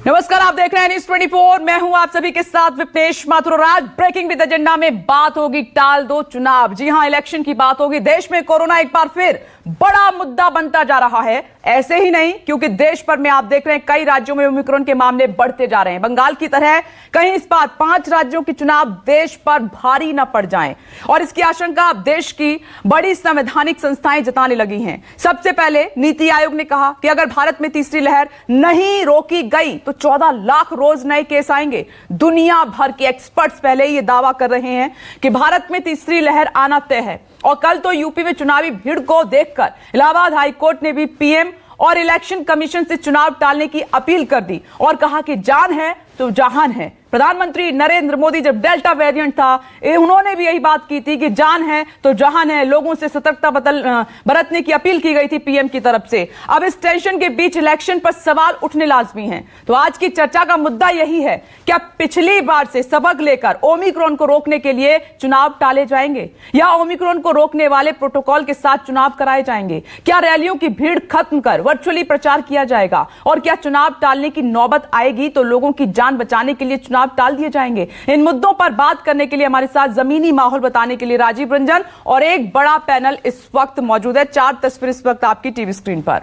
नमस्कार, आप देख रहे हैं न्यूज़ 24। मैं हूं आप सभी के साथ विपनेश माथुर। आज ब्रेकिंग विद एजेंडा में बात होगी टाल दो चुनाव। जी हां, इलेक्शन की बात होगी। देश में कोरोना एक बार फिर बड़ा मुद्दा बनता जा रहा है। ऐसे ही नहीं, क्योंकि देश भर में आप देख रहे हैं कई राज्यों में ओमिक्रॉन के मामले बढ़ते जा रहे हैं। बंगाल की तरह कहीं इस बार 5 राज्यों के चुनाव देश पर भारी न पड़ जाएं, और इसकी आशंका अब देश की बड़ी संवैधानिक संस्थाएं जताने लगी हैं। सबसे पहले नीति आयोग ने कहा कि अगर भारत में तीसरी लहर नहीं रोकी गई तो 14 लाख रोज नए केस आएंगे। दुनिया भर के एक्सपर्ट्स पहले ही यह दावा कर रहे हैं कि भारत में तीसरी लहर आना तय है। और कल तो यूपी में चुनावी भीड़ को देखकर इलाहाबाद हाईकोर्ट ने भी पीएम और इलेक्शन कमीशन से चुनाव टालने की अपील कर दी और कहा कि जान है तो जहान है। प्रधानमंत्री नरेंद्र मोदी जब डेल्टा वेरिएंट था, उन्होंने भी यही बात की थी कि जान है तो जहान है। लोगों से सतर्कता बरतने की अपील की गई थी पीएम की तरफ से। अब इस टेंशन के बीच इलेक्शन पर सवाल उठने लाजमी हैं। तो आज की चर्चा का मुद्दा यही है, क्या पिछली बार से सबक लेकर ओमिक्रॉन को रोकने के लिए चुनाव टाले जाएंगे, या ओमिक्रॉन को रोकने वाले प्रोटोकॉल के साथ चुनाव कराए जाएंगे? क्या रैलियों की भीड़ खत्म कर वर्चुअली प्रचार किया जाएगा? और क्या चुनाव टालने की नौबत आएगी तो लोगों की जान बचाने के लिए चुनाव टाल दिए जाएंगे? इन मुद्दों पर बात करने के लिए हमारे साथ जमीनी माहौल बताने के लिए राजीव रंजन और एक बड़ा पैनल इस वक्त मौजूद है। 4 तस्वीर इस वक्त आपकी टीवी स्क्रीन पर।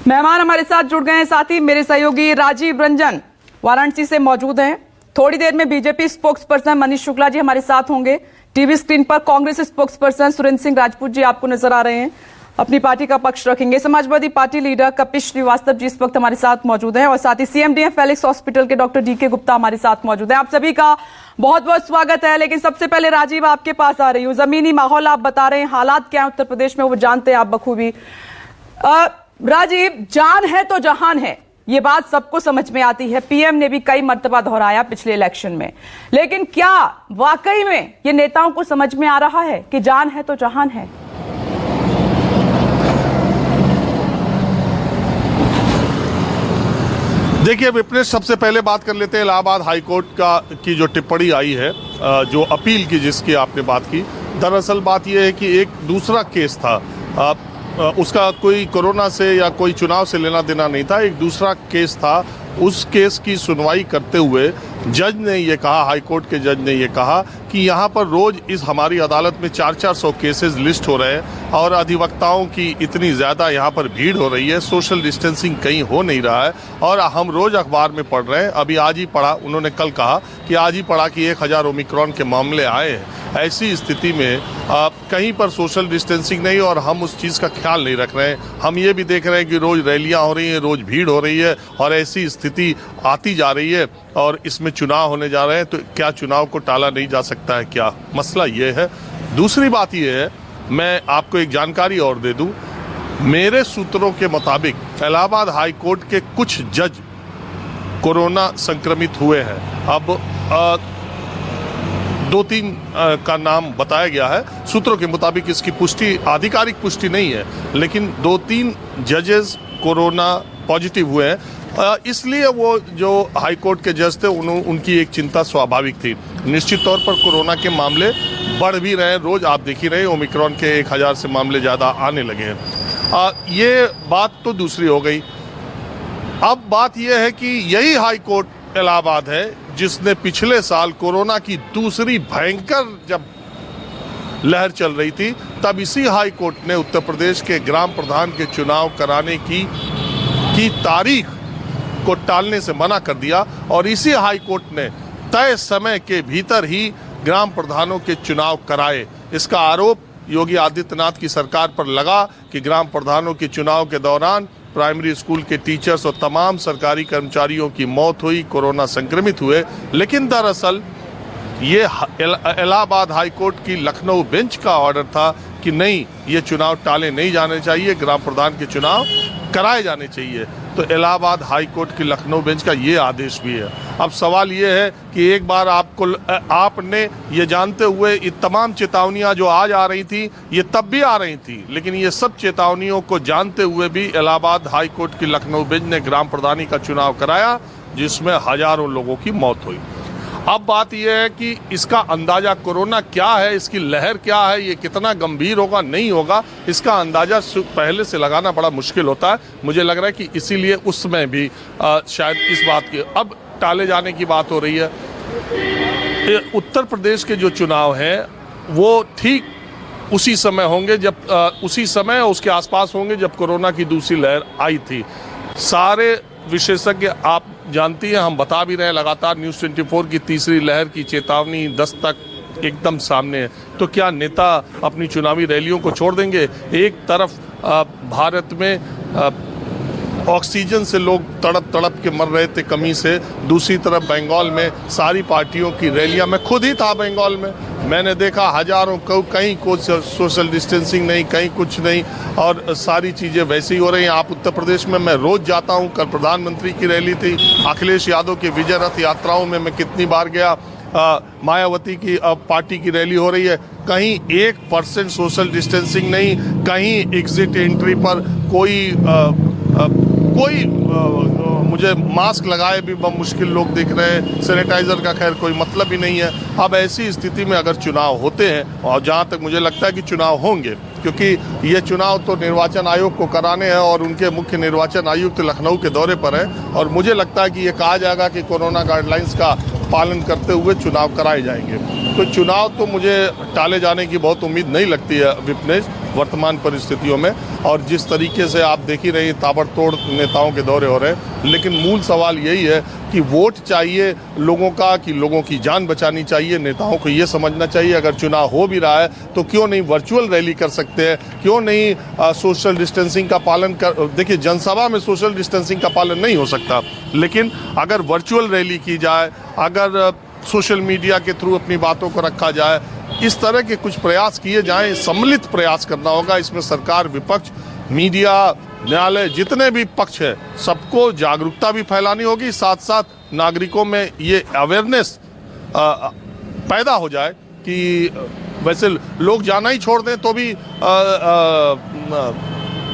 मेहमान हमारे साथ जुड़ गए हैं। साथ ही मेरे सहयोगी राजीव रंजन वाराणसी से मौजूद हैं। थोड़ी देर में BJP spokesperson Manish Shukla ji हमारे साथ होंगे। टीवी स्क्रीन पर कांग्रेस स्पोक्स पर्सन सुरेंद्र सिंह राजपूत जी आपको नजर आ रहे हैं, अपनी पार्टी का पक्ष रखेंगे। समाजवादी पार्टी लीडर कपिल श्रीवास्तव जी इस वक्त हमारे साथ मौजूद हैं, और साथ ही सीएमडीएम फेलिक्स हॉस्पिटल के डॉक्टर डीके गुप्ता हमारे साथ मौजूद हैं। आप सभी का बहुत बहुत स्वागत है। लेकिन सबसे पहले राजीव, आपके पास आ रही हूँ। जमीनी माहौल आप बता रहे हैं, हालात क्या है उत्तर प्रदेश में वो जानते हैं आप बखूबी। राजीव, जान है तो जहान है, ये बात सबको समझ में आती है। पीएम ने भी कई मर्तबा दोहराया पिछले इलेक्शन में। लेकिन क्या वाकई में ये नेताओं को समझ में आ रहा है कि जान है तो जहान है? देखिए विपनेश, सबसे पहले बात कर लेते हैं इलाहाबाद हाईकोर्ट की जो टिप्पणी आई है, जो अपील की जिसकी आपने बात की। दरअसल बात यह है कि एक दूसरा केस था, उसका कोई कोरोना से या कोई चुनाव से लेना देना नहीं था। एक दूसरा केस था, उस केस की सुनवाई करते हुए जज ने ये कहा, हाईकोर्ट के जज ने ये कहा कि यहाँ पर रोज इस हमारी अदालत में 400 केसेस लिस्ट हो रहे हैं और अधिवक्ताओं की इतनी ज़्यादा यहाँ पर भीड़ हो रही है, सोशल डिस्टेंसिंग कहीं हो नहीं रहा है, और हम रोज़ अखबार में पढ़ रहे हैं। अभी आज ही पढ़ा, उन्होंने कल कहा कि आज ही पढ़ा कि 1000 ओमिक्रॉन के मामले आए हैं। ऐसी स्थिति में कहीं पर सोशल डिस्टेंसिंग नहीं, और हम उस चीज़ का ख्याल नहीं रख रहे हैं। हम ये भी देख रहे हैं कि रोज़ रैलियाँ हो रही हैं, रोज़ भीड़ हो रही है, और ऐसी स्थिति आती जा रही है, और इसमें चुनाव होने जा रहे हैं। तो क्या चुनाव को टाला नहीं जा सकता है? क्या मसला ये है। दूसरी बात ये है, मैं आपको एक जानकारी और दे दूं। मेरे सूत्रों के मुताबिक इलाहाबाद हाई कोर्ट के कुछ जज कोरोना संक्रमित हुए हैं। अब 2-3 का नाम बताया गया है सूत्रों के मुताबिक। इसकी पुष्टि, आधिकारिक पुष्टि नहीं है, लेकिन 2-3 जजेस कोरोना पॉजिटिव हुए हैं। इसलिए वो जो हाई कोर्ट के जज थे उनकी एक चिंता स्वाभाविक थी। निश्चित तौर पर कोरोना के मामले बढ़ भी रहे हैं, रोज आप देख ही रहे हैं ओमिक्रॉन के 1000 से मामले ज़्यादा आने लगे हैं। ये बात तो दूसरी हो गई। अब बात यह है कि यही हाई कोर्ट इलाहाबाद है जिसने पिछले साल कोरोना की दूसरी भयंकर जब लहर चल रही थी, तब इसी हाई कोर्ट ने उत्तर प्रदेश के ग्राम प्रधान के चुनाव कराने की तारीख को टालने से मना कर दिया, और इसी हाई कोर्ट ने तय समय के भीतर ही ग्राम प्रधानों के चुनाव कराए। इसका आरोप योगी आदित्यनाथ की सरकार पर लगा कि ग्राम प्रधानों के चुनाव के दौरान प्राइमरी स्कूल के टीचर्स और तमाम सरकारी कर्मचारियों की मौत हुई, कोरोना संक्रमित हुए। लेकिन दरअसल ये इलाहाबाद हाई कोर्ट की लखनऊ बेंच का ऑर्डर था कि नहीं, ये चुनाव टाले नहीं जाने चाहिए, ग्राम प्रधान के चुनाव कराए जाने चाहिए। तो इलाहाबाद हाई कोर्ट की लखनऊ बेंच का ये आदेश भी है। अब सवाल ये है कि एक बार आपने ये जानते हुए ये तमाम चेतावनियां जो आज आ रही थी, ये तब भी आ रही थी, लेकिन ये सब चेतावनियों को जानते हुए भी इलाहाबाद हाई कोर्ट की लखनऊ बेंच ने ग्राम प्रधानी का चुनाव कराया, जिसमें हजारों लोगों की मौत हुई। अब बात यह है कि इसका अंदाजा कोरोना क्या है, इसकी लहर क्या है, ये कितना गंभीर होगा नहीं होगा, इसका अंदाजा पहले से लगाना बड़ा मुश्किल होता है। मुझे लग रहा है कि इसीलिए उसमें भी शायद इस बात की अब टाले जाने की बात हो रही है। उत्तर प्रदेश के जो चुनाव हैं वो ठीक उसी समय होंगे जब उसी समय उसके आसपास होंगे जब कोरोना की दूसरी लहर आई थी। सारे विशेषज्ञ आप जानती हैं, हम बता भी रहे हैं लगातार, न्यूज़ 24 की तीसरी लहर की चेतावनी दस्तक एकदम सामने है। तो क्या नेता अपनी चुनावी रैलियों को छोड़ देंगे? एक तरफ भारत में ऑक्सीजन से लोग तड़प तड़प के मर रहे थे कमी से, दूसरी तरफ बंगाल में सारी पार्टियों की रैलियां, मैं खुद ही था बंगाल में, मैंने देखा हजारों कहीं कुछ सोशल डिस्टेंसिंग नहीं, कहीं कुछ नहीं, और सारी चीज़ें वैसी ही हो रही हैं। आप उत्तर प्रदेश में, मैं रोज़ जाता हूं, कल प्रधानमंत्री की रैली थी, अखिलेश यादव की विजय रथ यात्राओं में मैं कितनी बार गया, मायावती की पार्टी की रैली हो रही है, कहीं 1% सोशल डिस्टेंसिंग नहीं, कहीं एग्जिट एंट्री पर कोई मुझे मास्क लगाए भी मुश्किल लोग दिख रहे हैं, सैनिटाइजर का खैर कोई मतलब ही नहीं है। अब ऐसी स्थिति में अगर चुनाव होते हैं, और जहां तक मुझे लगता है कि चुनाव होंगे, क्योंकि ये चुनाव तो निर्वाचन आयोग को कराने हैं और उनके मुख्य निर्वाचन आयुक्त लखनऊ के दौरे पर है, और मुझे लगता है कि ये कहा जाएगा कि कोरोना गाइडलाइंस का पालन करते हुए चुनाव कराए जाएंगे। तो चुनाव तो मुझे टाले जाने की बहुत उम्मीद नहीं लगती है विपनेश, वर्तमान परिस्थितियों में, और जिस तरीके से आप देख ही रहे हैं ताबड़तोड़ नेताओं के दौरे हो रहे हैं। लेकिन मूल सवाल यही है कि वोट चाहिए लोगों का, कि लोगों की जान बचानी चाहिए। नेताओं को ये समझना चाहिए अगर चुनाव हो भी रहा है तो क्यों नहीं वर्चुअल रैली कर सकते हैं, क्यों नहीं सोशल डिस्टेंसिंग का पालन कर। देखिए, जनसभा में सोशल डिस्टेंसिंग का पालन नहीं हो सकता, लेकिन अगर वर्चुअल रैली की जाए, अगर सोशल मीडिया के थ्रू अपनी बातों को रखा जाए, इस तरह के कुछ प्रयास किए जाएं, सम्मिलित प्रयास करना होगा। इसमें सरकार, विपक्ष, मीडिया, न्यायालय, जितने भी पक्ष है, सबको जागरूकता भी फैलानी होगी, साथ साथ नागरिकों में ये अवेयरनेस पैदा हो जाए कि वैसे लोग जाना ही छोड़ दें तो भी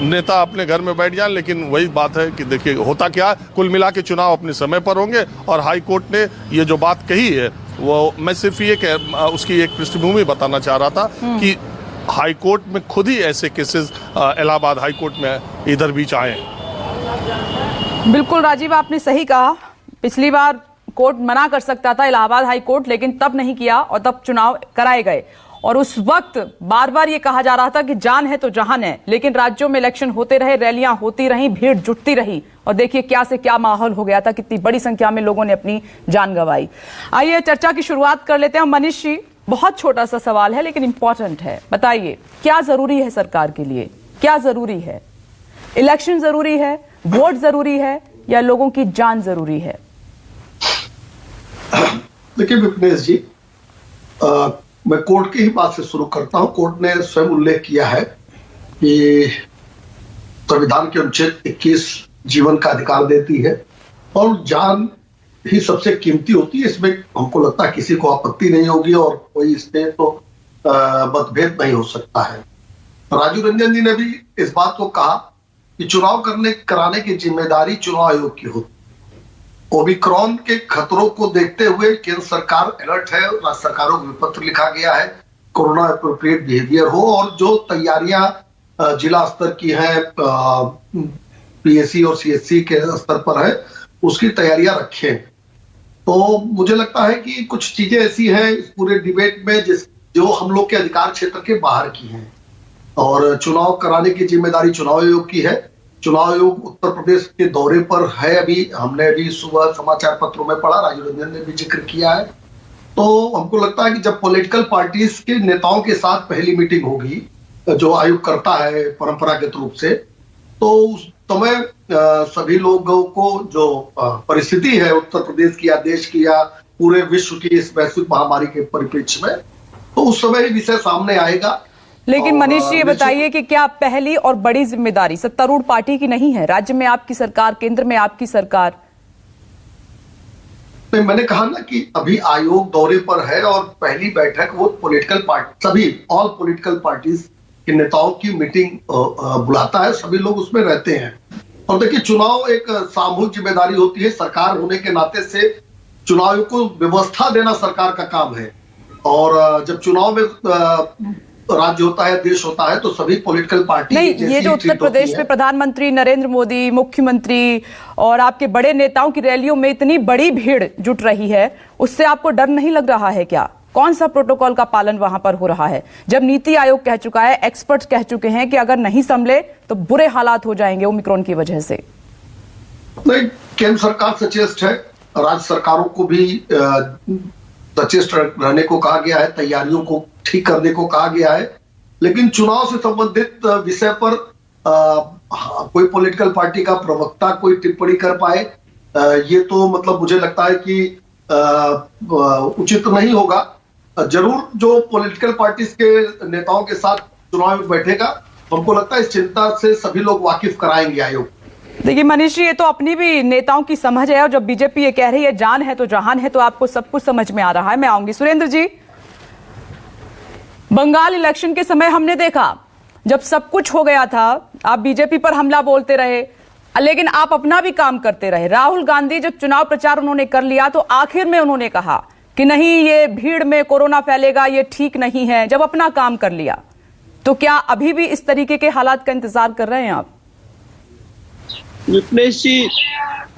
नेता अपने घर में बैठ जाएं। लेकिन वही बात है कि देखिए होता क्या, कुल मिला के चुनाव अपने समय पर होंगे, और हाई कोर्ट ने ये जो बात कही है वो मैं सिर्फ ये उसकी एक पृष्ठभूमि बताना चाह रहा था कि हाई कोर्ट में खुद ही ऐसे केसेस इलाहाबाद हाई कोर्ट में इधर बीच आए। बिल्कुल राजीव, आपने सही कहा। पिछली बार कोर्ट मना कर सकता था, इलाहाबाद हाई कोर्ट, लेकिन तब नहीं किया और तब चुनाव कराए गए। और उस वक्त बार बार ये कहा जा रहा था कि जान है तो जहान है, लेकिन राज्यों में इलेक्शन होते रहे, रैलियां होती रही, भीड़ जुटती रही, और देखिए क्या से क्या माहौल हो गया था, कितनी बड़ी संख्या में लोगों ने अपनी जान गंवाई। आइए चर्चा की शुरुआत कर लेते हैं। मनीष जी, बहुत छोटा सा सवाल है लेकिन इंपॉर्टेंट है, बताइए क्या जरूरी है सरकार के लिए, क्या जरूरी है? इलेक्शन जरूरी है, वोट जरूरी है, या लोगों की जान जरूरी है? देखिए विपनेश जी, मैं कोर्ट की ही बात से शुरू करता हूं। कोर्ट ने स्वयं उल्लेख किया है कि संविधान के अनुच्छेद 21 जीवन का अधिकार देती है और जान ही सबसे कीमती होती है। इसमें हमको लगता है किसी को आपत्ति नहीं होगी और कोई इसमें तो मतभेद नहीं हो सकता है। राजीव रंजन जी ने भी इस बात को कहा कि चुनाव कराने की जिम्मेदारी चुनाव आयोग की होती है। ओमिक्रॉन के खतरों को देखते हुए केंद्र सरकार अलर्ट है, राज्य सरकारों को पत्र लिखा गया है, कोरोना एप्रोप्रिएट बिहेवियर हो, और जो तैयारियां जिला स्तर की हैं, पीएससी और सीएससी के स्तर पर है, उसकी तैयारियां रखें। तो मुझे लगता है कि कुछ चीजें ऐसी हैं इस पूरे डिबेट में जो हम लोग के अधिकार क्षेत्र के बाहर की हैं, और चुनाव कराने की जिम्मेदारी चुनाव आयोग की है। चुनाव आयोग उत्तर प्रदेश के दौरे पर है, अभी हमने अभी सुबह समाचार पत्रों में पढ़ा, राजीव रंजन ने भी जिक्र किया है। तो हमको लगता है कि जब पॉलिटिकल पार्टीज के नेताओं के साथ पहली मीटिंग होगी, जो आयोग करता है परंपरागत रूप से, तो उस समय सभी लोगों को जो परिस्थिति है उत्तर प्रदेश की या देश की या पूरे विश्व की इस वैश्विक महामारी के परिप्रेक्ष्य में, तो उस समय ही विषय सामने आएगा। लेकिन मनीष जी, ये बताइए कि क्या पहली और बड़ी जिम्मेदारी सत्तारूढ़ पार्टी की नहीं है? राज्य में आपकी सरकार, केंद्र में आपकी सरकार। मैंने कहा ना कि अभी आयोग दौरे पर है और पहली बैठक वो पॉलिटिकल पार्टी, सभी ऑल पॉलिटिकल पार्टीज के नेताओं की मीटिंग बुलाता है, सभी लोग उसमें रहते हैं। और देखिए, चुनाव एक सामूहिक जिम्मेदारी होती है। सरकार होने के नाते से चुनाव को व्यवस्था देना सरकार का काम है। और जब चुनाव में राज्य होता है, देश होता है, तो सभी पॉलिटिकल पार्टी नहीं, ये जो उत्तर प्रदेश में प्रधानमंत्री नरेंद्र मोदी, मुख्यमंत्री और आपके बड़े नेताओं की रैलियों में इतनी बड़ी भीड़ जुट रही है, उससे आपको डर नहीं लग रहा है क्या? कौन सा प्रोटोकॉल का पालन वहां पर हो रहा है, जब नीति आयोग कह चुका है, एक्सपर्ट्स कह चुके हैं कि अगर नहीं संभले तो बुरे हालात हो जाएंगे ओमिक्रॉन की वजह से? नहीं, केंद्र सरकार सचेत है, राज्य सरकारों को भी सचेत रहने को कहा गया है, तैयारियों को ठीक करने को कहा गया है। लेकिन चुनाव से संबंधित विषय पर कोई पॉलिटिकल पार्टी का प्रवक्ता कोई टिप्पणी कर पाए, ये तो मतलब मुझे लगता है कि उचित नहीं होगा। जरूर जो पॉलिटिकल पार्टीज के नेताओं के साथ चुनाव में बैठेगा, हमको लगता है इस चिंता से सभी लोग वाकिफ कराएंगे आयोग। देखिए मनीष जी, ये तो अपनी भी नेताओं की समझ है, और जब बीजेपी ये कह रही है जान है तो जहान है, तो आपको सब कुछ समझ में आ रहा है। मैं आऊंगी सुरेंद्र जी। बंगाल इलेक्शन के समय हमने देखा, जब सब कुछ हो गया था, आप बीजेपी पर हमला बोलते रहे, लेकिन आप अपना भी काम करते रहे। राहुल गांधी जब चुनाव प्रचार उन्होंने कर लिया तो आखिर में उन्होंने कहा कि नहीं, ये भीड़ में कोरोना फैलेगा, ये ठीक नहीं है, जब अपना काम कर लिया। तो क्या अभी भी इस तरीके के हालात का इंतजार कर रहे हैं आप? विपनेश जी,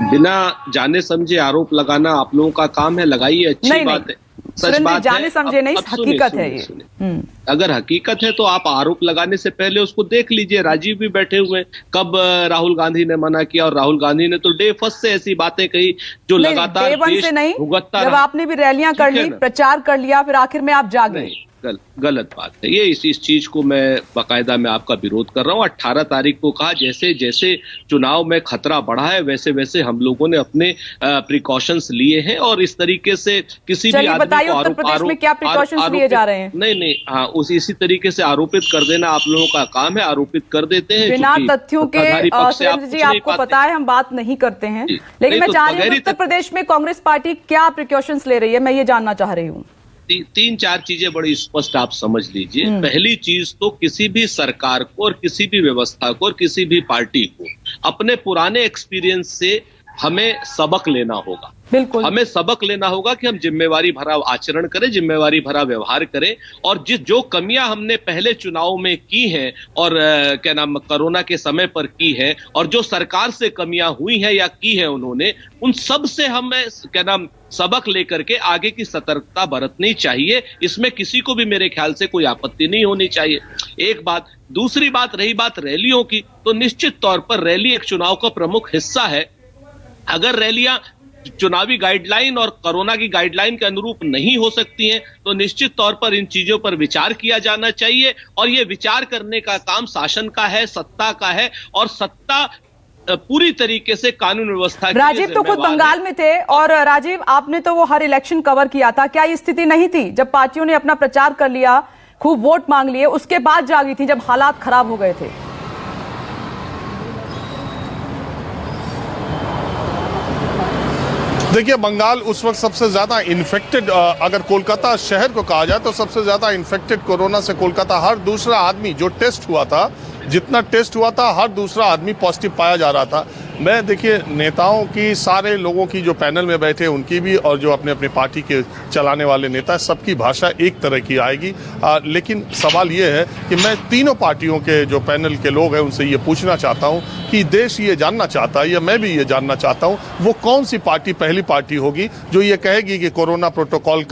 बिना जाने समझे आरोप लगाना आप लोगों का काम है, लगाइए, अच्छी बात है, सच बात है। जाने समझे नहीं, हकीकत है ये। अगर हकीकत है तो आप आरोप लगाने से पहले उसको देख लीजिए। राजीव भी बैठे हुए हैं, कब राहुल गांधी ने मना किया, और राहुल गांधी ने तो डे फर्स्ट से ऐसी बातें कही जो लगातार देश भुगतता रहा। जब आपने भी रैलियां कर ली, प्रचार कर लिया, फिर आखिर में आप जागे। गलत बात है ये। इस चीज को मैं बाकायदा मैं आपका विरोध कर रहा हूं। 18 तारीख को कहा, जैसे जैसे चुनाव में खतरा बढ़ा है वैसे वैसे हम लोगों ने अपने प्रिकॉशंस लिए हैं, और इस तरीके से किसी भी आदमी को उत्तर प्रदेश में क्या प्रिकॉशंस लिए जा रहे हैं? नहीं, हाँ, इसी तरीके से आरोपित कर देना आप लोगों का काम है, आरोपित कर देते हैं बिना तथ्यों के। सुरेंद्र जी, आपको पता है हम बात नहीं करते हैं, लेकिन मैं चाह रही हूँ उत्तर प्रदेश में कांग्रेस पार्टी क्या प्रिकॉशंस ले रही है, मैं ये जानना चाह रही हूँ। 3-4 चीजें बड़ी स्पष्ट आप समझ लीजिए। पहली चीज तो किसी भी सरकार को और किसी भी व्यवस्था को और किसी भी पार्टी को अपने पुराने एक्सपीरियंस से हमें सबक लेना होगा। बिल्कुल, हमें सबक लेना होगा कि हम जिम्मेवारी भरा आचरण करें, जिम्मेवारी भरा व्यवहार करें, और जो कमियां हमने पहले चुनाव में की हैं और क्या नाम कोरोना के समय पर की है, और जो सरकार से कमियां हुई हैं या की है उन्होंने, उन सब से हमें क्या नाम सबक लेकर के आगे की सतर्कता बरतनी चाहिए। इसमें किसी को भी मेरे ख्याल से कोई आपत्ति नहीं होनी चाहिए। एक बात। दूसरी बात, रही बात रैलियों की, तो निश्चित तौर पर रैली एक चुनाव का प्रमुख हिस्सा है। अगर रैलियां चुनावी गाइडलाइन और कोरोना की गाइडलाइन के अनुरूप नहीं हो सकती हैं, तो निश्चित तौर पर इन चीजों पर विचार किया जाना चाहिए, और ये विचार करने का काम शासन का है, सत्ता का है, और सत्ता पूरी तरीके से कानून व्यवस्था की। राजीव तो खुद बंगाल में थे, और राजीव आपने तो वो हर इलेक्शन कवर किया था, क्या ये स्थिति नहीं थी जब पार्टियों ने अपना प्रचार कर लिया, खूब वोट मांग लिए, उसके बाद जागी थी जब हालात खराब हो गए थे? देखिए, बंगाल उस वक्त सबसे ज्यादा इन्फेक्टेड, अगर कोलकाता शहर को कहा जाए तो सबसे ज्यादा इन्फेक्टेड कोरोना से कोलकाता। हर दूसरा आदमी जो टेस्ट हुआ था, जितना टेस्ट हुआ था, हर दूसरा आदमी पॉजिटिव पाया जा रहा था। मैं देखिए नेताओं की, सारे लोगों की जो पैनल में बैठे उनकी भी, और जो अपने अपने पार्टी के चलाने वाले नेता, सबकी भाषा एक तरह की आएगी। लेकिन सवाल ये है कि मैं तीनों पार्टियों के जो पैनल के लोग हैं उनसे ये पूछना चाहता हूँ कि देश ये जानना चाहता है, या मैं भी ये जानना चाहता हूँ, वो कौन सी पार्टी पहली पार्टी होगी जो ये कहेगी कि कोरोना प्रोटोकॉल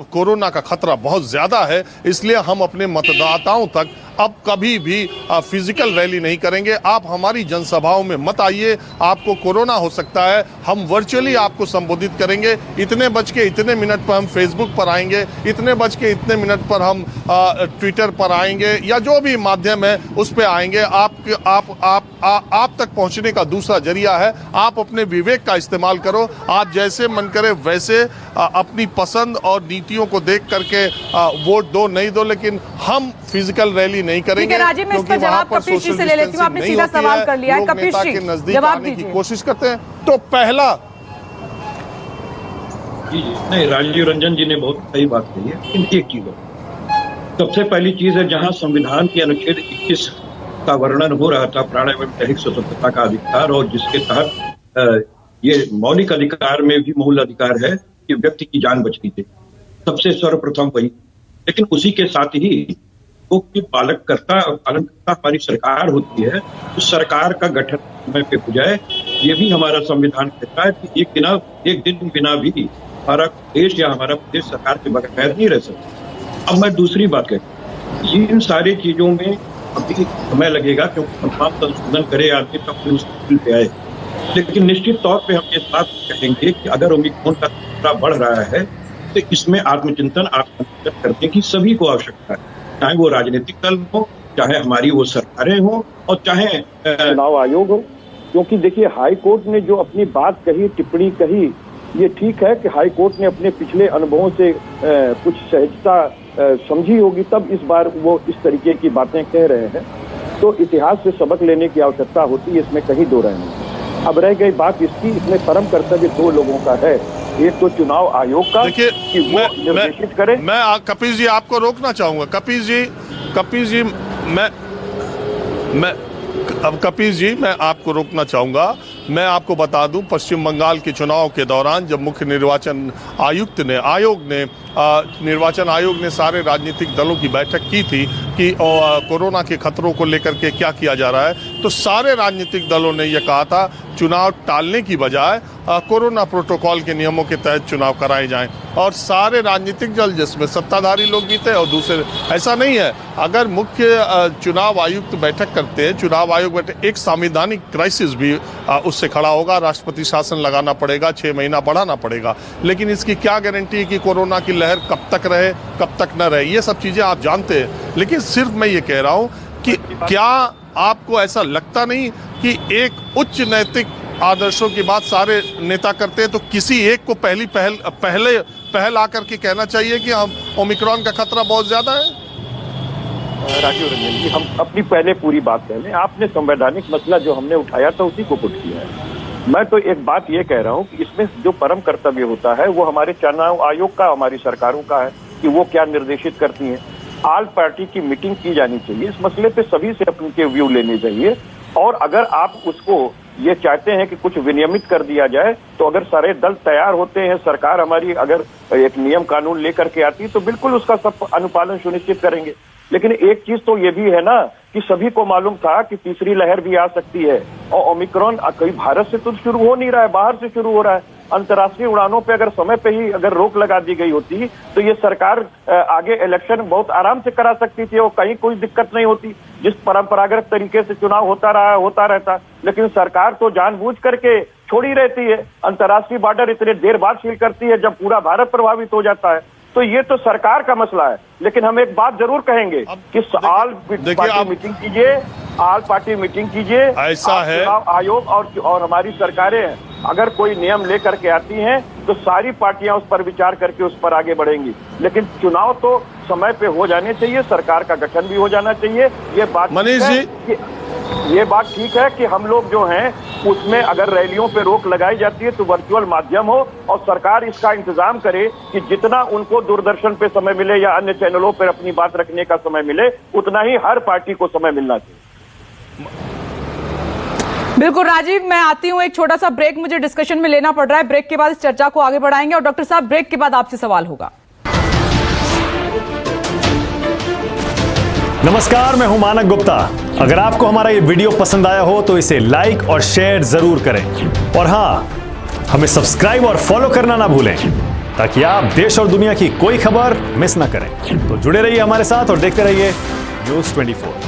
कोरोना का खतरा बहुत ज्यादा है, इसलिए हम अपने मतदाताओं तक अब कभी भी फिजिकल रैली नहीं करेंगे। आप हमारी जनसभाओं में मत आइए, आपको कोरोना हो सकता है, हम वर्चुअली आपको संबोधित करेंगे। इतने बज के इतने मिनट पर हम फेसबुक पर आएंगे, इतने बज के इतने मिनट पर हम ट्विटर पर आएंगे, या जो भी माध्यम है उस पर आएंगे। आप तक पहुंचने का दूसरा जरिया है। आप अपने विवेक का इस्तेमाल करो, आप जैसे मन करे वैसे अपनी पसंद और नीतियों को देख करके वोट दो, नहीं दो, लेकिन हम फिजिकल रैली नहीं करेंगे। राजीव, मैं इसका जवाब कपिश जी से ले लेती हूं, आपने सीधा सवाल कर लिया है। कपिश जी, जवाब दीजिए। की कोशिश करते हैं तो पहला जी नहीं, राजीव रंजन जी ने बहुत सही बात कही है। इन एक चीजों, सबसे पहली चीज है, जहां संविधान के अनुच्छेद 21 का वर्णन हो रहा था, प्राण एवं दैहिक स्वतंत्रता का अधिकार, और जिसके तहत ये मौलिक अधिकार में भी मूल अधिकार है कि व्यक्ति की जान बचनी चाहिए, सबसे सर्वप्रथम वही। लेकिन उसी के साथ ही वो की पालनकर्ता हमारी सरकार होती है, उस सरकार का गठन समय पे हो जाए, ये भी हमारा संविधान कहता है कि एक दिन बिना भी हमारा देश या हमारा प्रदेश सरकार के बगैर नहीं रह सकता। अब मैं दूसरी बात कहूँ, इन सारी चीजों में अभी समय लगेगा क्योंकि तमाम संशोधन करे आदमी तब फिर उस पे आए। लेकिन निश्चित तौर पे हम ये बात कहेंगे कि अगर ओमिक्रॉन का खतरा बढ़ रहा है तो इसमें आत्मचिंतन करने की सभी को आवश्यकता है, चाहे वो राजनीतिक दल हो, चाहे हमारी वो सरकारें हो, और चाहे चुनाव आयोग हो। क्योंकि देखिए, हाई कोर्ट ने जो अपनी बात कही, टिप्पणी कही, ये ठीक है कि हाई कोर्ट ने अपने पिछले अनुभवों से कुछ सहजता समझी होगी, तब इस बार वो इस तरीके की बातें कह रहे हैं। तो इतिहास से सबक लेने की आवश्यकता होती है, इसमें कहीं दो राय नहीं। अब रह गई बात इसकी, इसमें परम कर्तव्य दो लोगों का है, एक तो चुनाव आयोग का कि वो निर्देशित करे। मैं कपिल जी आपको रोकना चाहूंगा। कपिल जी मैं आपको रोकना चाहूंगा। मैं आपको बता दूं, पश्चिम बंगाल के चुनाव के दौरान जब मुख्य निर्वाचन निर्वाचन आयोग ने सारे राजनीतिक दलों की बैठक की थी कि कोरोना के खतरों को लेकर के क्या किया जा रहा है, तो सारे राजनीतिक दलों ने यह कहा था चुनाव टालने की बजाय कोरोना प्रोटोकॉल के नियमों के तहत चुनाव कराए जाएं। और सारे राजनीतिक दल, जिसमें सत्ताधारी लोग भी थे और दूसरे, ऐसा नहीं है। अगर मुख्य चुनाव आयुक्त बैठक करते हैं, चुनाव आयोग बैठक, एक संवैधानिक क्राइसिस भी उससे खड़ा होगा, राष्ट्रपति शासन लगाना पड़ेगा, 6 महीना बढ़ाना पड़ेगा। लेकिन इसकी क्या गारंटी है कि कोरोना की लहर कब तक रहे, कब तक न रहे, ये सब चीजें आप जानते हैं। लेकिन सिर्फ मैं ये कह रहा हूं कि क्या आपको ऐसा लगता नहीं कि एक उच्च नैतिक आदर्शों की बात सारे नेता करते हैं, तो किसी एक को पहल आकर के कहना चाहिए कि हम ओमिक्रॉन का खतरा बहुत ज्यादा है। राजीव रंजन जी, हम अपनी पहले पूरी बात कह लें। आपने संवैधानिक मसला जो हमने उठाया था उसी को पुट किया है। मैं तो एक बात ये कह रहा हूँ कि इसमें जो परम कर्तव्य होता है वो हमारे चुनाव आयोग का, हमारी सरकारों का है कि वो क्या निर्देशित करती हैं। ऑल पार्टी की मीटिंग की जानी चाहिए, इस मसले पे सभी से अपने व्यू लेने चाहिए। और अगर आप उसको ये चाहते हैं कि कुछ विनियमित कर दिया जाए, तो अगर सारे दल तैयार होते हैं, सरकार हमारी अगर एक नियम कानून लेकर के आती है तो बिल्कुल उसका सब अनुपालन सुनिश्चित करेंगे। लेकिन एक चीज तो ये भी है ना कि सभी को मालूम था कि तीसरी लहर भी आ सकती है, और ओमिक्रॉन कहीं भारत से तो शुरू हो नहीं रहा है, बाहर से शुरू हो रहा है। अंतर्राष्ट्रीय उड़ानों पे अगर समय पे ही अगर रोक लगा दी गई होती तो ये सरकार आगे इलेक्शन बहुत आराम से करा सकती थी और कहीं कोई दिक्कत नहीं होती, जिस परंपरागत तरीके से चुनाव होता रहता। लेकिन सरकार तो जानबूझ करके छोड़ी रहती है, अंतर्राष्ट्रीय बॉर्डर इतने देर बाद सील करती है जब पूरा भारत प्रभावित हो जाता है। तो ये तो सरकार का मसला है। लेकिन हम एक बात जरूर कहेंगे कि ऑल पार्टी मीटिंग कीजिए, ऑल पार्टी मीटिंग कीजिए। ऐसा है, चुनाव आयोग और हमारी सरकारें अगर कोई नियम लेकर के आती हैं तो सारी पार्टियां उस पर विचार करके उस पर आगे बढ़ेंगी। लेकिन चुनाव तो समय पे हो जाने चाहिए, सरकार का गठन भी हो जाना चाहिए। ये बात मनीष जी, ये बात ठीक है कि हम लोग जो हैं उसमें अगर रैलियों पे रोक लगाई जाती है तो वर्चुअल माध्यम हो और सरकार इसका इंतजाम करे कि जितना उनको दूरदर्शन पे समय मिले या अन्य चैनलों पर अपनी बात रखने का समय मिले, उतना ही हर पार्टी को समय मिलना चाहिए। बिल्कुल राजीव, मैं आती हूं, एक छोटा सा ब्रेक मुझे डिस्कशन में लेना पड़ रहा है। ब्रेक के बाद इस चर्चा को आगे बढ़ाएंगे और डॉक्टर साहब ब्रेक के बाद आपसे सवाल होगा। नमस्कार, मैं हूं मानक गुप्ता। अगर आपको हमारा ये वीडियो पसंद आया हो तो इसे लाइक और शेयर जरूर करें, और हां, हमें सब्सक्राइब और फॉलो करना ना भूलें ताकि आप देश और दुनिया की कोई खबर मिस ना करें। तो जुड़े रहिए हमारे साथ और देखते रहिए न्यूज़ 24।